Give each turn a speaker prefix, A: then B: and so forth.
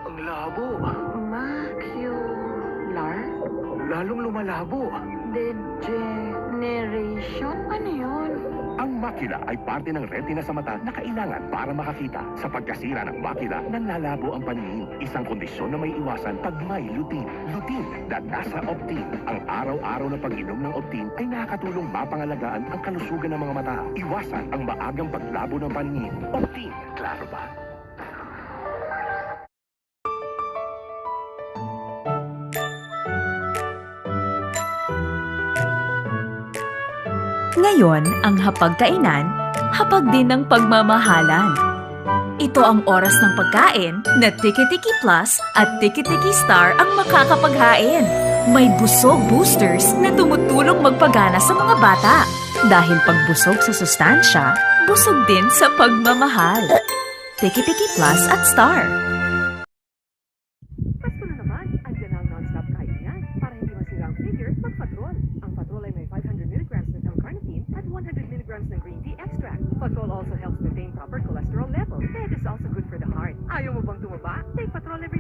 A: Ang labo.
B: Macular
A: Lalong lumalabo.
B: degeneration? Ano yun?
C: Ang makula ay parte ng retina sa mata na kailangan para makakita. Sa pagkasira ng makula, nanlalabo ang paningin. Isang kondisyon na may iwasan pag may lutein. Lutein na nasa Optin. Ang araw-araw na pag-inom ng Optin ay nakakatulong mapangalagaan ang kalusugan ng mga mata. Iwasan ang maagang paglabo ng paningin. Optin, klaro ba?
D: Ngayon, ang hapagkainan, hapag din ng pagmamahalan. Ito ang oras ng pagkain na Tiki-Tiki Plus at Tiki-Tiki Star ang makakapaghain. May busog boosters na tumutulong magpagana sa mga bata. Dahil pagbusog sa sustansya, busog din sa pagmamahal. Tiki-Tiki Plus at Star.
E: Pasko na naman, andyan na ang non-stop kainan. Para hindi masira ang figure, mag-Patrol. Ang Patrol ay may 500 milligrams ng L-carnitine at 100 milligrams ng green tea extract. Patrol also helps maintain proper cholesterol level. And is also good for the heart. Ayaw mo bang tumaba? Take Patrol every